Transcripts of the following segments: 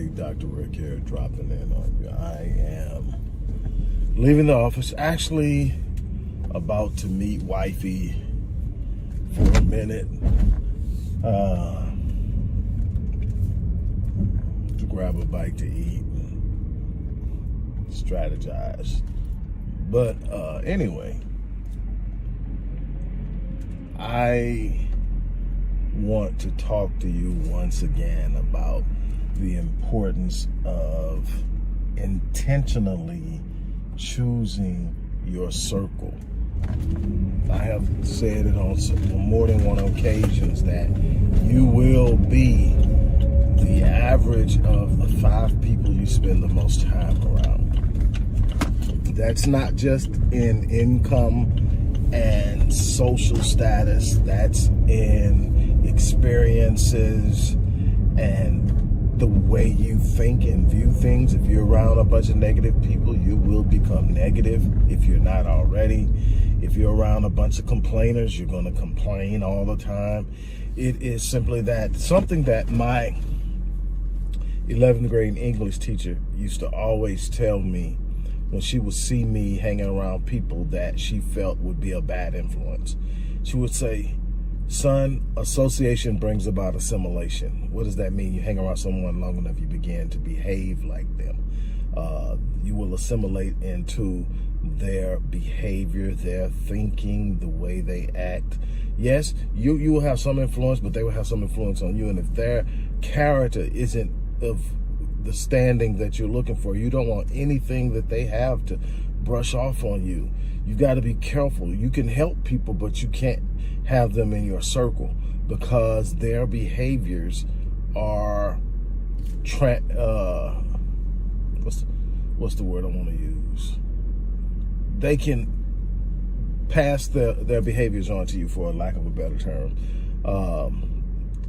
everybody. Dr. Rick here, dropping in on you. I am leaving the office, actually about to meet wifey for a minute to grab a bite to eat and strategize. But anyway, I want to talk to you once again about the importance of intentionally choosing your circle. I have said it on more than one occasions that you will be the average of the 5 people you spend the most time around. That's not just in income and social status, that's in experiences and the way you think and view things. If you're around a bunch of negative people, you will become negative if you're not already. If you're around a bunch of complainers, you're going to complain all the time. It is simply that. Something that my 11th grade English teacher used to always tell me when she would see me hanging around people that she felt would be a bad influence. She would say, "Son, association brings about assimilation." What does that mean? You hang around someone long enough, you begin to behave like them. You will assimilate into their behavior, their thinking, the way they act. Yes, you will have some influence, but they will have some influence on you. And if their character isn't of the standing that you're looking for, you don't want anything that they have to brush off on you. You got to be careful. You can help people, but you can't have them in your circle because their behaviors are what's the word I want to use? They can pass their behaviors on to you, for a lack of a better term.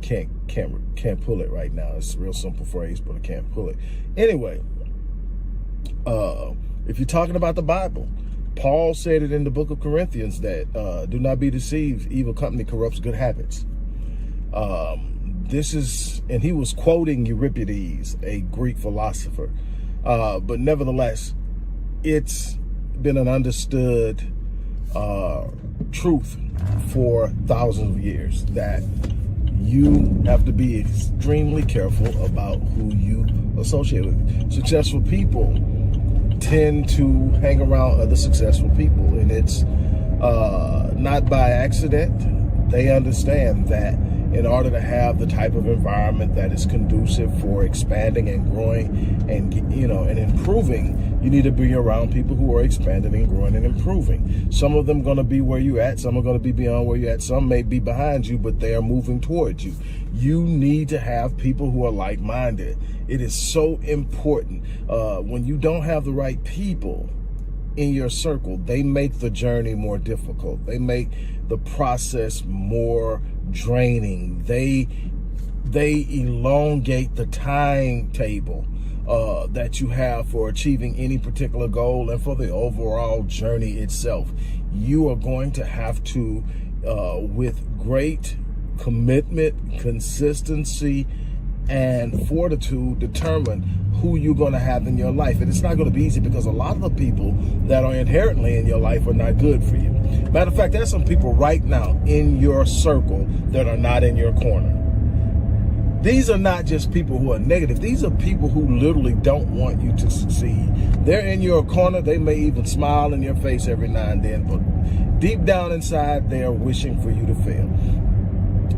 Can't pull it right now. It's a real simple phrase, but I can't pull it. Anyway, if you're talking about the Bible, Paul said it in the book of Corinthians that do not be deceived, evil company corrupts good habits. And he was quoting Euripides, a Greek philosopher. But nevertheless, it's been an understood truth for thousands of years that you have to be extremely careful about who you associate with. Successful people tend to hang around other successful people, and it's not by accident. They understand that in order to have the type of environment that is conducive for expanding and growing and and improving, you need to be around people who are expanding and growing and improving. Some of them going to be where you at, some are going to be beyond where you at, some may be behind you, but they are moving towards you. You need to have people who are like-minded. It is so important. When you don't have the right people in your circle, they make the journey more difficult. They make the process more draining. They elongate the timetable that you have for achieving any particular goal and for the overall journey itself. You are going to have to, with great commitment, consistency, and fortitude, determine who you're going to have in your life. And it's not going to be easy because a lot of the people that are inherently in your life are not good for you. Matter of fact, there's some people right now in your circle that are not in your corner. These are not just people who are negative. These are people who literally don't want you to succeed. They're in your corner. They may even smile in your face every now and then, but deep down inside, they are wishing for you to fail.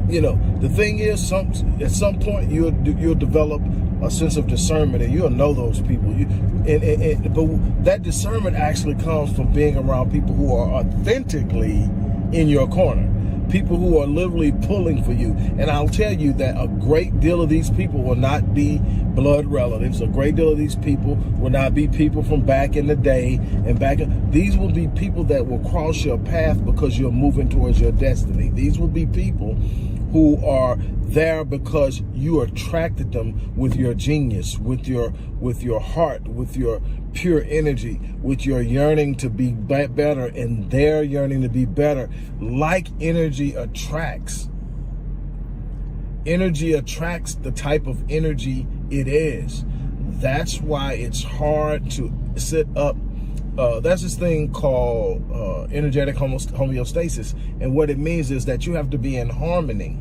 The thing is, at some point, you'll develop a sense of discernment, and you'll know those people. But that discernment actually comes from being around people who are authentically in your corner. People who are literally pulling for you. And I'll tell you that a great deal of these people will not be blood relatives. A great deal of these people will not be people from back in the day. These will be people that will cross your path because you're moving towards your destiny. These will be people who are there because you attracted them with your genius, with your heart, with your pure energy, with your yearning to be better and their yearning to be better. Like energy attracts. Energy attracts the type of energy It is. That's why it's hard to sit up. There's this thing called energetic homeostasis. And what it means is that you have to be in harmony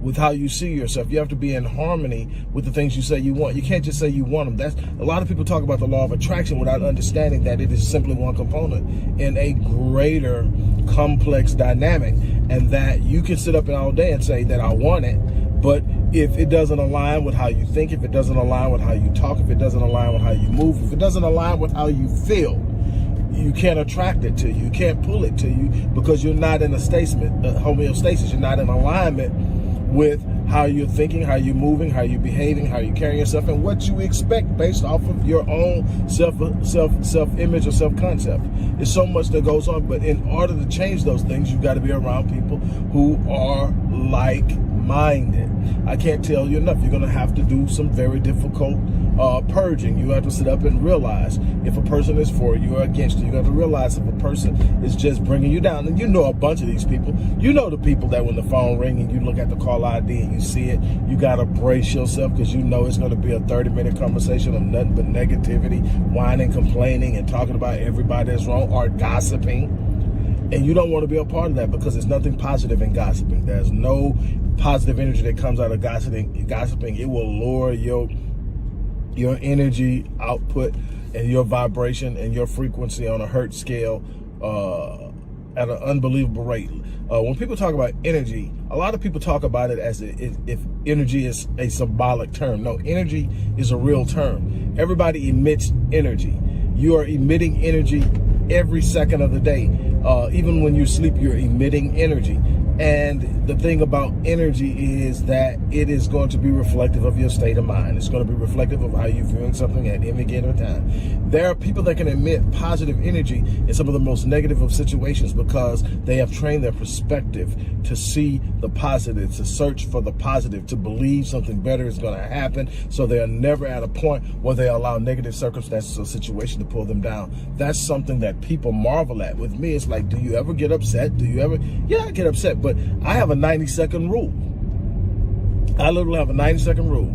with how you see yourself. You have to be in harmony with the things you say you want. You can't just say you want them. A lot of people talk about the law of attraction without understanding that it is simply one component in a greater complex dynamic, and that you can sit up all day and say that I want it, but if it doesn't align with how you think, if it doesn't align with how you talk, if it doesn't align with how you move, if it doesn't align with how you feel, you can't attract it to you. You can't pull it to you, because you're not in a homeostasis. You're not in alignment with how you're thinking, how you're moving, how you're behaving, how you're carrying yourself, and what you expect based off of your own self-image or self-concept. There's so much that goes on, but in order to change those things, you've got to be around people who are like-minded. I can't tell you enough. You're going to have to do some very difficult purging. You have to sit up and realize if a person is for you or against you. You have to realize if a person is just bringing you down. And you know a bunch of these people. You know the people that when the phone rings and you look at the call ID and you see it, you got to brace yourself, because you know it's going to be a 30-minute conversation of nothing but negativity, whining, complaining, and talking about everybody that's wrong, or gossiping. And you don't want to be a part of that, because there's nothing positive in gossiping. There's no positive energy that comes out of gossiping. It will lower your energy output and your vibration and your frequency on a Hertz scale at an unbelievable rate. When people talk about energy, a lot of people talk about it as if energy is a symbolic term. No, energy is a real term. Everybody emits energy. You are emitting energy every second of the day. Even when you sleep, you're emitting energy. And the thing about energy is that it is going to be reflective of your state of mind. It's going to be reflective of how you're viewing something at any given time. There are people that can emit positive energy in some of the most negative of situations, because they have trained their perspective to see the positive, to search for the positive, to believe something better is going to happen. So they are never at a point where they allow negative circumstances or situation to pull them down. That's something that people marvel at. With me, it's like, do you ever get upset? Do you ever? Yeah, I get upset, but I have a 90-second rule. I literally have a 90-second rule.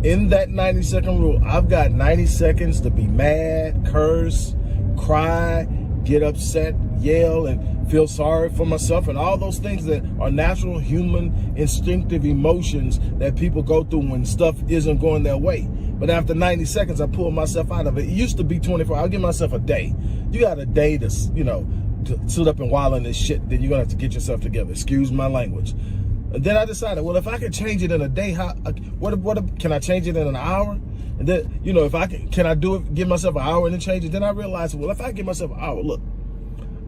In that 90-second rule, I've got 90 seconds to be mad, curse, cry, get upset, yell, and feel sorry for myself, and all those things that are natural human instinctive emotions that people go through when stuff isn't going their way. But after 90 seconds, I pull myself out of it. It used to be 24. I'll give myself a day. You got a day to sit up and wallow in this shit, then you're gonna have to get yourself together. Excuse my language. And then I decided, well, if I could change it in a day, can I change it in an hour? And then, if I can I do it, give myself an hour and then change it? Then I realized, well, if I give myself an hour, look,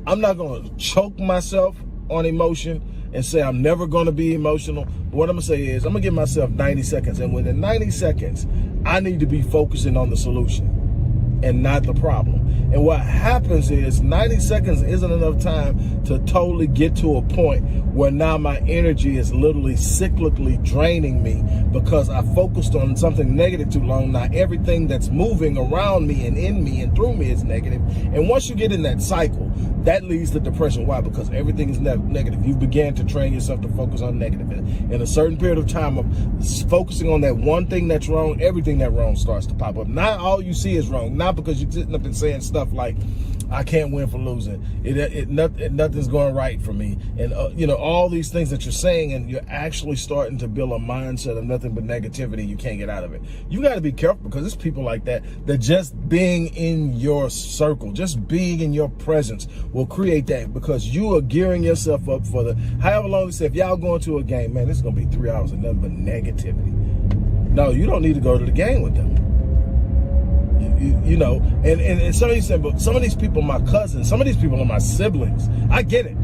I'm not gonna choke myself on emotion and say I'm never gonna be emotional. But what I'm gonna say is I'm gonna give myself 90 seconds. And within 90 seconds, I need to be focusing on the solution and not the problem. And what happens is 90 seconds isn't enough time to totally get to a point where now my energy is literally cyclically draining me because I focused on something negative too long. Now everything that's moving around me and in me and through me is negative. And once you get in that cycle, that leads to depression. Why? Because everything is negative. You began to train yourself to focus on negative. In a certain period of time of focusing on that one thing that's wrong, everything that wrong starts to pop up. Not all you see is wrong. Not because you're sitting up and saying stuff like, I can't win for losing. Nothing's going right for me. And, all these things that you're saying, and you're actually starting to build a mindset of nothing but negativity. You can't get out of it. You got to be careful, because there's people like that just being in your circle, just being in your presence will create that, because you are gearing yourself up for the, however long they say, if y'all going to a game, man, this is going to be 3 hours of nothing but negativity. No, you don't need to go to the game with them. And some of these people are my cousins. Some of these people are my siblings. I get it.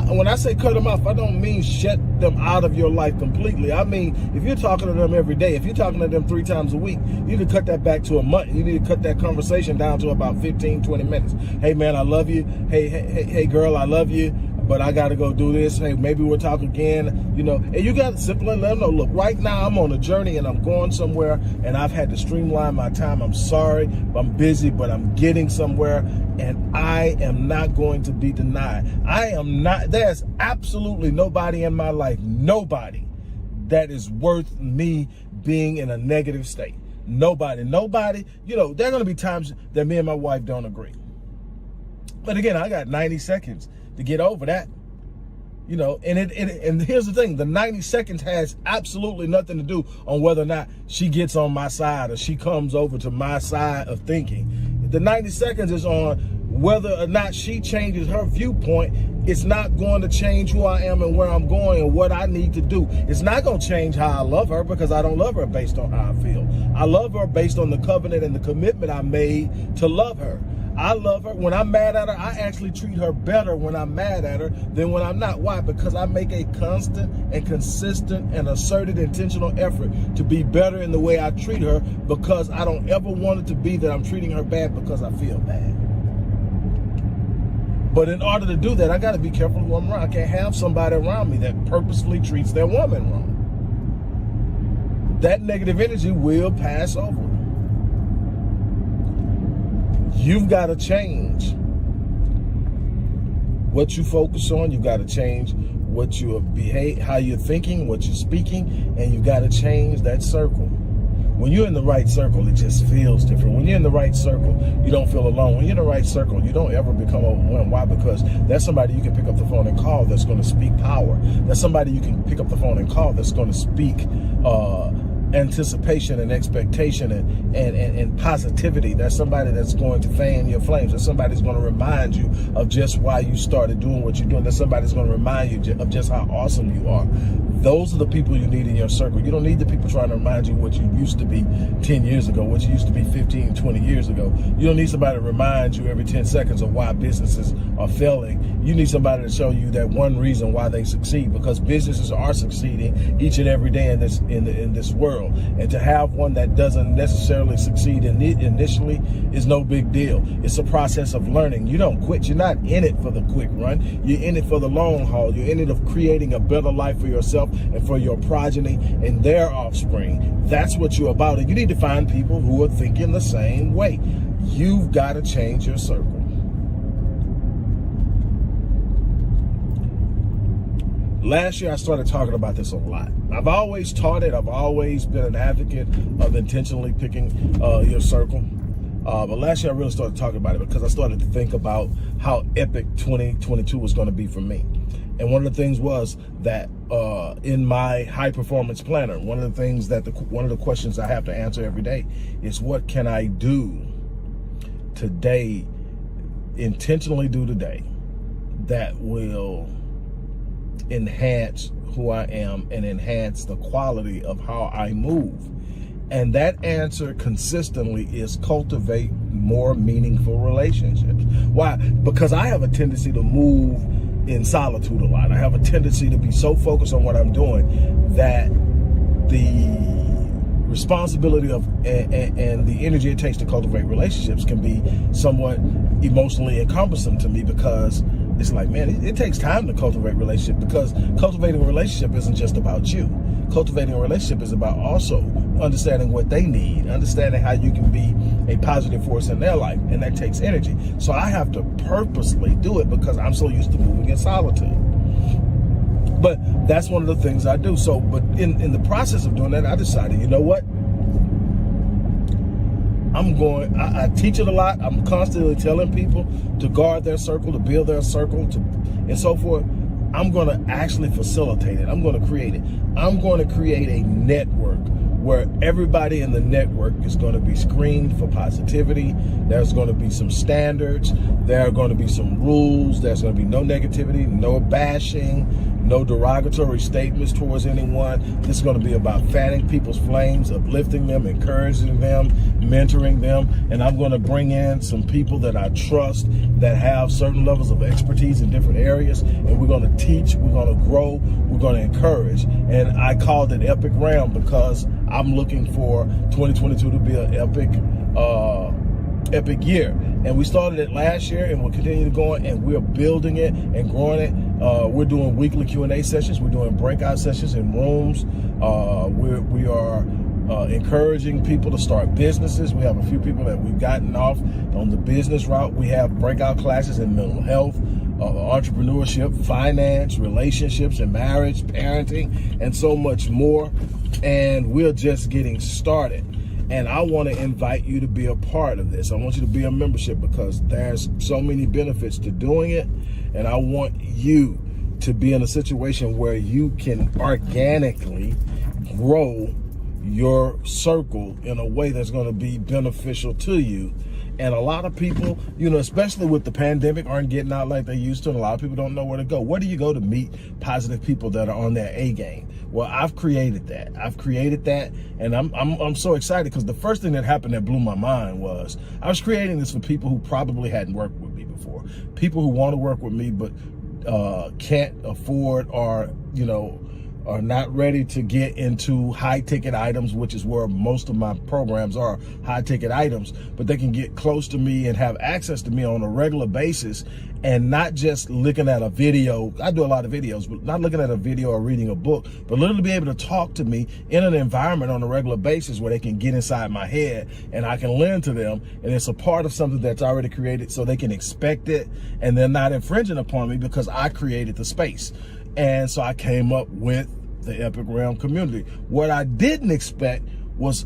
When I say cut them off, I don't mean shut them out of your life completely. I mean, if you're talking to them every day, if you're talking to them 3 times a week, you need to cut that back to a month. You need to cut that conversation down to about 15, 20 minutes. Hey, man, I love you. Hey, girl, I love you, but I got to go do this. Hey, maybe we'll talk again, And you got to simply let them know, look, right now I'm on a journey and I'm going somewhere and I've had to streamline my time. I'm sorry, I'm busy, but I'm getting somewhere, and I am not going to be denied. There's absolutely nobody in my life, nobody that is worth me being in a negative state. Nobody, there are going to be times that me and my wife don't agree. But again, I got 90 seconds to get over that. And here's the thing, the 90 seconds has absolutely nothing to do on whether or not she gets on my side or she comes over to my side of thinking. The 90 seconds is on whether or not she changes her viewpoint. It's not going to change who I am and where I'm going and what I need to do. It's not going to change how I love her, because I don't love her based on how I feel. I love her based on the covenant and the commitment I made to love her. I love her. When I'm mad at her, I actually treat her better when I'm mad at her than when I'm not. Why? Because I make a constant and consistent and asserted intentional effort to be better in the way I treat her, because I don't ever want it to be that I'm treating her bad because I feel bad. But in order to do that, I got to be careful who I'm around. I can't have somebody around me that purposefully treats their woman wrong. That negative energy will pass over. You've got to change what you focus on. You've got to change what you behave, how you're thinking, what you're speaking, and you've got to change that circle. When you're in the right circle, it just feels different. When you're in the right circle, you don't feel alone. When you're in the right circle, you don't ever become overwhelmed. Why? Because that's somebody you can pick up the phone and call that's going to speak power. That's somebody you can pick up the phone and call that's going to speak anticipation and expectation and positivity. That's somebody that's going to fan your flames. That's somebody that's going to remind you of just why you started doing what you're doing. That's somebody that's going to remind you of just how awesome you are. Those are the people you need in your circle. You don't need the people trying to remind you what you used to be 10 years ago, what you used to be 15, 20 years ago. You don't need somebody to remind you every 10 seconds of why businesses are failing. You need somebody to show you that one reason why they succeed, because businesses are succeeding each and every day in this world. And to have one that doesn't necessarily succeed initially is no big deal. It's a process of learning. You don't quit. You're not in it for the quick run. You're in it for the long haul. You're in it of creating a better life for yourself and for your progeny and their offspring. That's what you're about. And you need to find people who are thinking the same way. You've got to change your circle. Last year, I started talking about this a lot. I've always taught it. I've always been an advocate of intentionally picking your circle. But last year, I really started talking about it because I started to think about how epic 2022 was going to be for me. And one of the things was that in my high performance planner, one of the questions I have to answer every day is, what can I do today, intentionally do today, that will enhance who I am and enhance the quality of how I move? And that answer consistently is cultivate more meaningful relationships. Why? Because I have a tendency to move in solitude a lot. I have a tendency to be so focused on what I'm doing that the responsibility of and the energy it takes to cultivate relationships can be somewhat emotionally encompassing to me, because it's like, man, it takes time to cultivate a relationship, because cultivating a relationship isn't just about you. Cultivating a relationship is about also understanding what they need, understanding how you can be a positive force in their life, and that takes energy. So I have to purposely do it because I'm so used to moving in solitude. But that's one of the things I do. So, but in the process of doing that, I decided, you know what? I teach it a lot. I'm constantly telling people to guard their circle, to build their circle, and so forth. I'm going to actually facilitate it. I'm going to create it. I'm going to create a network where everybody in the network is going to be screened for positivity. There's going to be some standards. There are going to be some rules. There's going to be no negativity, no bashing, no derogatory statements towards anyone. This is going to be about fanning people's flames, uplifting them, encouraging them, mentoring them. And I'm going to bring in some people that I trust that have certain levels of expertise in different areas. And we're going to teach, we're going to grow, we're going to encourage. And I called it Epic Realm because I'm looking for 2022 to be an epic year. And we started it last year, and we'll continue to go on, and we're building it and growing it. We're doing weekly Q&A sessions. We're doing breakout sessions in rooms. We are encouraging people to start businesses. We have a few people that we've gotten off on the business route. We have breakout classes in mental health. entrepreneurship, finance, relationships and marriage, parenting, and so much more. And we're just getting started. And I want to invite you to be a part of this. I want you to be a membership because there's so many benefits to doing it. And I want you to be in a situation where you can organically grow your circle in a way that's going to be beneficial to you. And a lot of people, you know, especially with the pandemic, aren't getting out like they used to. And a lot of people don't know where to go. Where do you go to meet positive people that are on their A game? Well, I've created that. And I'm so excited because the first thing that happened that blew my mind was I was creating this for people who probably hadn't worked with me before. People who want to work with me but can't afford or, you know, are not ready to get into high ticket items, which is where most of my programs are, high ticket items, but they can get close to me and have access to me on a regular basis and not just looking at a video. I do a lot of videos, but not looking at a video or reading a book, but literally be able to talk to me in an environment on a regular basis where they can get inside my head and I can lend to them. And it's a part of something that's already created so they can expect it and they're not infringing upon me because I created the space. And so I came up with the Epic Realm community. What I didn't expect was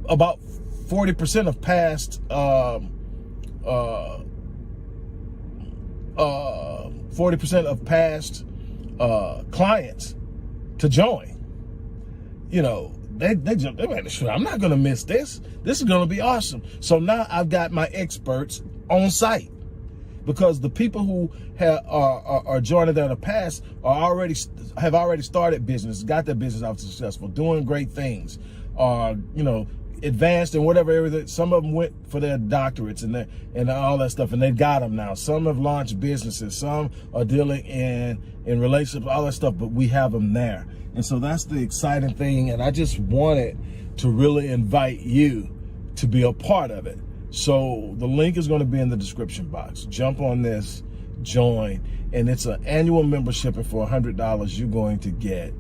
about 40% of past 40% of past clients to join. You know, they went, sure, I'm not gonna miss this. This is gonna be awesome. So now I've got my experts on site. Because the people who are joining that in the past have already started business, got their business out successful, doing great things, you know, advanced in whatever area. Some of them went for their doctorates and all that stuff, and they got them now. Some have launched businesses, some are dealing in relationships, all that stuff, but we have them there. And so that's the exciting thing, and I just wanted to really invite you to be a part of it. So the link is going to be in the description box. Jump on this, join, and it's an annual membership, and for $100 you're going to get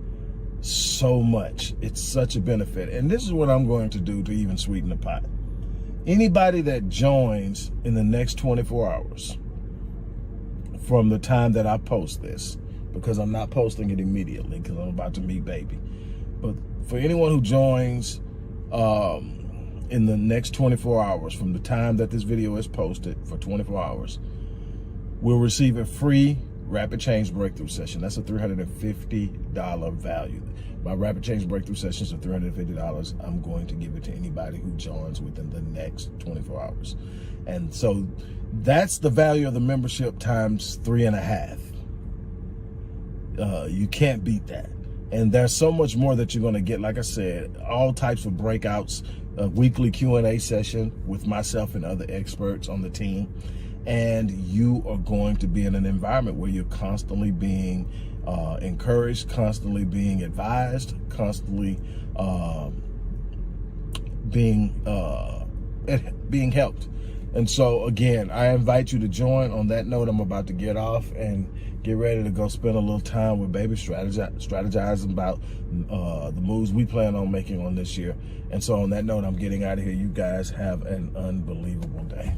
so much. It's such a benefit. And this is what I'm going to do to even sweeten the pot. Anybody that joins in the next 24 hours from the time that I post this, because I'm not posting it immediately because I'm about to meet baby, but for anyone who joins in the next 24 hours from the time that this video is posted for 24 hours, we'll receive a free Rapid Change Breakthrough Session. That's a $350 value. My Rapid Change Breakthrough Sessions are $350. I'm going to give it to anybody who joins within the next 24 hours. And so that's the value of the membership times 3.5. You can't beat that. And there's so much more that you're going to get. Like I said, all types of breakouts, a weekly Q&A session with myself and other experts on the team. And you are going to be in an environment where you're constantly being encouraged, constantly being advised, constantly being helped. And so again, I invite you to join. On that note, I'm about to get off and get ready to go spend a little time with baby, strategizing about the moves we plan on making on this year. And so on that note, I'm getting out of here. You guys have an unbelievable day.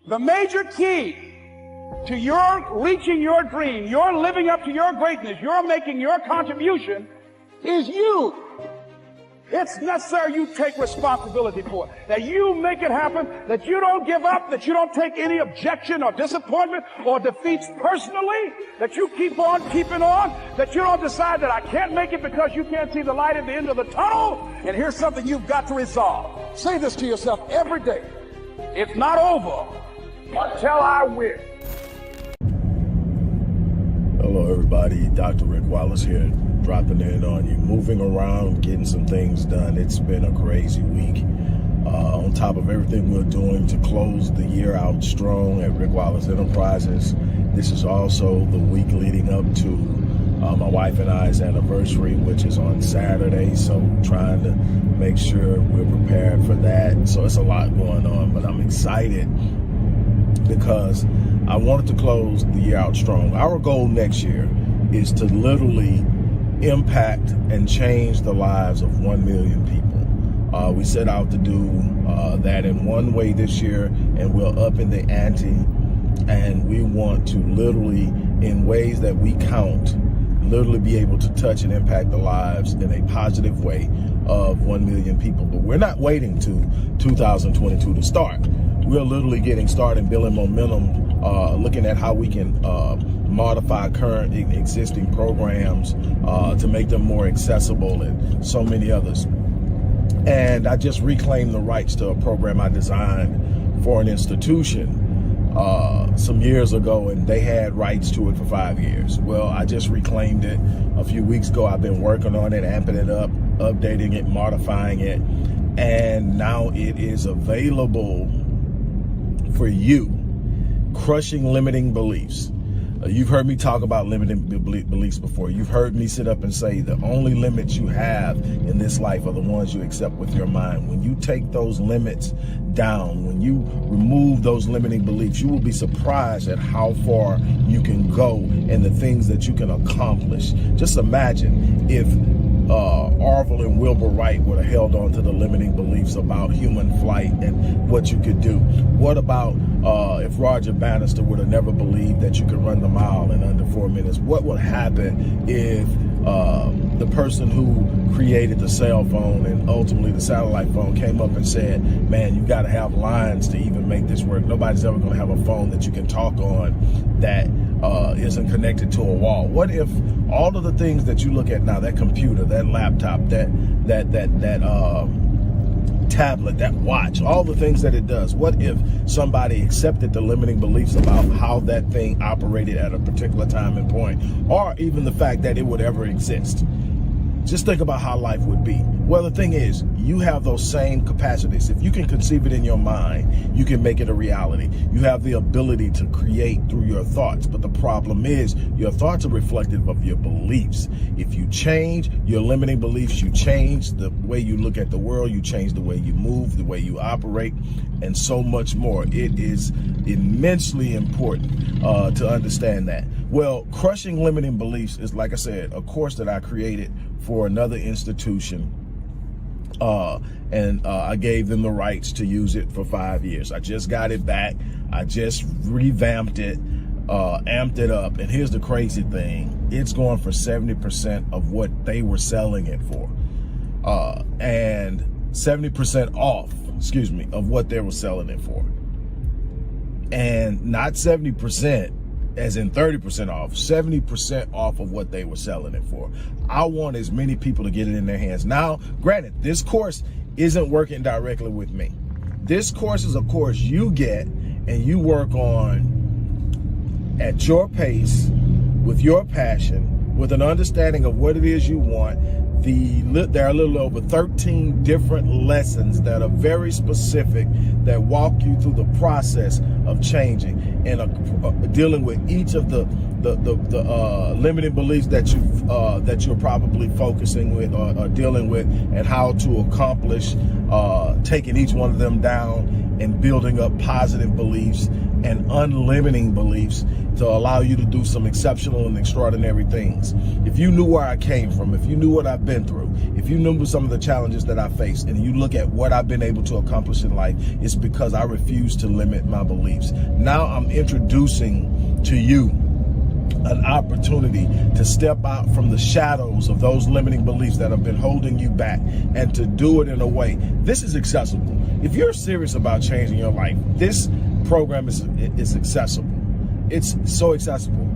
The major key to your reaching your dream, your living up to your greatness, your making your contribution is you. It's necessary you take responsibility for it, that you make it happen, that you don't give up, that you don't take any objection or disappointment or defeats personally, that you keep on keeping on, that you don't decide that I can't make it because you can't see the light at the end of the tunnel. And here's something you've got to resolve. Say this to yourself every day. It's not over until I win. Hello, everybody. Dr. Rick Wallace here, dropping in on you, moving around, getting some things done. It's been a crazy week. On top of everything we're doing to close the year out strong at Rick Wallace Enterprises, this is also the week leading up to my wife and I's anniversary, which is on Saturday. So trying to make sure we're prepared for that. So it's a lot going on, but I'm excited because I wanted to close the year out strong. Our goal next year is to literally impact and change the lives of 1 million people. We set out to do that in one way this year, and we're up in the ante, and we want to literally, in ways that we count, literally be able to touch and impact the lives in a positive way of 1 million people. But we're not waiting to 2022 to start. We're literally getting started, building momentum, looking at how we can modify current existing programs to make them more accessible, and so many others. And I just reclaimed the rights to a program I designed for an institution some years ago, and they had rights to it for 5 years. Well, I just reclaimed it a few weeks ago. I've been working on it, amping it up, updating it, modifying it, and now it is available for you. Crushing limiting beliefs. You've heard me talk about limiting beliefs before. You've heard me sit up and say the only limits you have in this life are the ones you accept with your mind. When you take those limits down, when you remove those limiting beliefs, you will be surprised at how far you can go and the things that you can accomplish. Just imagine if Orville and Wilbur Wright would have held on to the limiting beliefs about human flight and what you could do. What about if Roger Bannister would have never believed that you could run the mile in under 4 minutes? What would happen if the person who created the cell phone and ultimately the satellite phone came up and said, man, you got to have lines to even make this work. Nobody's ever going to have a phone that you can talk on that isn't connected to a wall. What if all of the things that you look at now, that computer, that laptop, that tablet, that watch, all the things that it does, what if somebody accepted the limiting beliefs about how that thing operated at a particular time and point, or even the fact that it would ever exist? Just think about how life would be. Well, the thing is, you have those same capacities. If you can conceive it in your mind, you can make it a reality. You have the ability to create through your thoughts. But the problem is, your thoughts are reflective of your beliefs. If you change your limiting beliefs, you change the way you look at the world, you change the way you move, the way you operate, and so much more. It is immensely important to understand that. Well, crushing limiting beliefs is, like I said, a course that I created for another institution. And I gave them the rights to use it for 5 years. I just got it back. I just revamped it, amped it up. And here's the crazy thing. It's going for 70% of what they were selling it for. And 70% off, of what they were selling it for. And not 70%. As in 30% off, 70% off of what they were selling it for. I want as many people to get it in their hands. Now, granted, this course isn't working directly with me. This course is a course you get and you work on at your pace, with your passion, with an understanding of what it is you want. There are a little over 13 different lessons that are very specific that walk you through the process of changing and dealing with each of the limiting beliefs that you're probably focusing with or dealing with, and how to accomplish taking each one of them down and building up positive beliefs and unlimiting beliefs to allow you to do some exceptional and extraordinary things. If you knew where I came from, if you knew what I've been through, if you knew some of the challenges that I faced, and you look at what I've been able to accomplish in life, it's because I refuse to limit my beliefs. Now I'm introducing to you an opportunity to step out from the shadows of those limiting beliefs that have been holding you back, and to do it in a way. This is accessible. If you're serious about changing your life, this program is accessible. It's so accessible.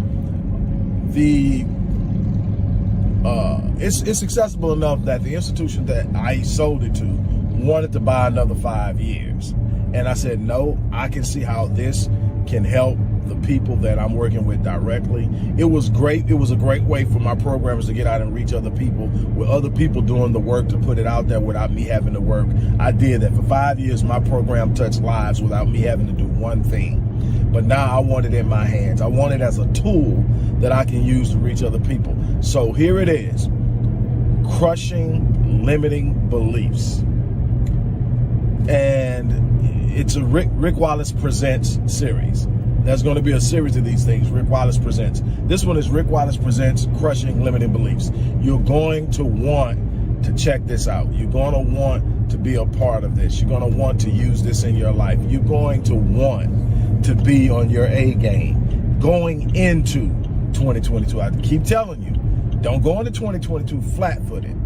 It's accessible enough that the institution that I sold it to wanted to buy another 5 years. And I said, no, I can see how this can help the people that I'm working with directly. It was great. It was a great way for my programmers to get out and reach other people, with other people doing the work to put it out there without me having to work. I did that for 5 years. My program touched lives without me having to do one thing. But now I want it in my hands. I want it as a tool that I can use to reach other people. So here it is. Crushing limiting beliefs. And it's a Rick Wallace Presents series. There's going to be a series of these things. Rick Wallace Presents. This one is Rick Wallace Presents Crushing Limiting Beliefs. You're going to want to check this out. You're going to want to be a part of this. You're going to want to use this in your life. You're going to want to be on your A game going into 2022. I keep telling you, don't go into 2022 flat-footed.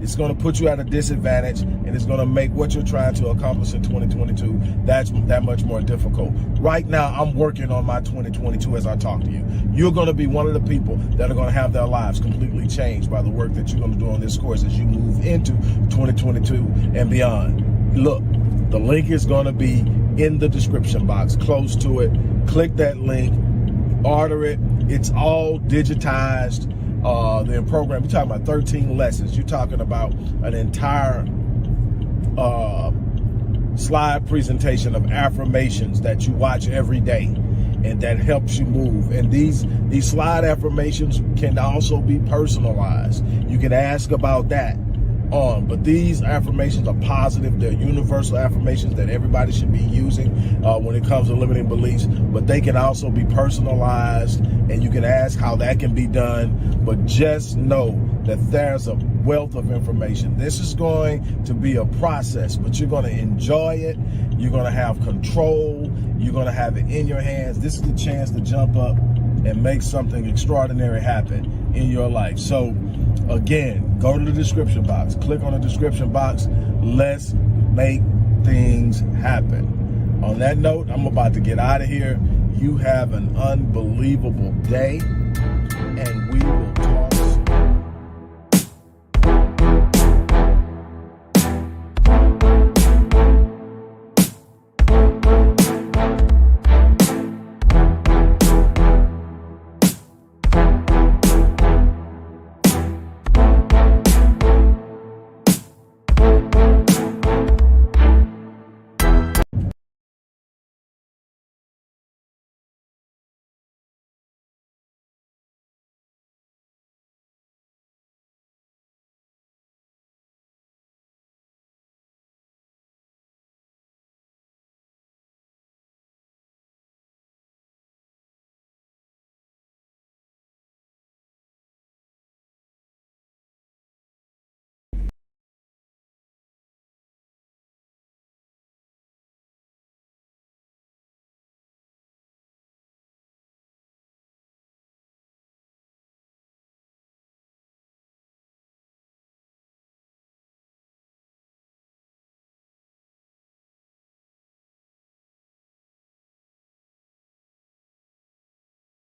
It's going to put you at a disadvantage, and it's going to make what you're trying to accomplish in 2022 that much more difficult. Right now, I'm working on my 2022 as I talk to you. You're going to be one of the people that are going to have their lives completely changed by the work that you're going to do on this course as you move into 2022 and beyond. Look, the link is going to be in the description box, close to it. Click that link, order it. It's all digitized. The program, you're talking about 13 lessons. You're talking about an entire slide presentation of affirmations that you watch every day, and that helps you move. And these slide affirmations can also be personalized. You can ask about that but these affirmations are positive. They're universal affirmations that everybody should be using when it comes to limiting beliefs, but they can also be personalized, and you can ask how that can be done. But just know that there's a wealth of information. This is going to be a process, but you're going to enjoy it. You're going to have control. You're going to have it in your hands. This is the chance to jump up and make something extraordinary happen in your life. So again, go to the description box, click on the description box. Let's make things happen. On that note, I'm about to get out of here. You have an unbelievable day, and we will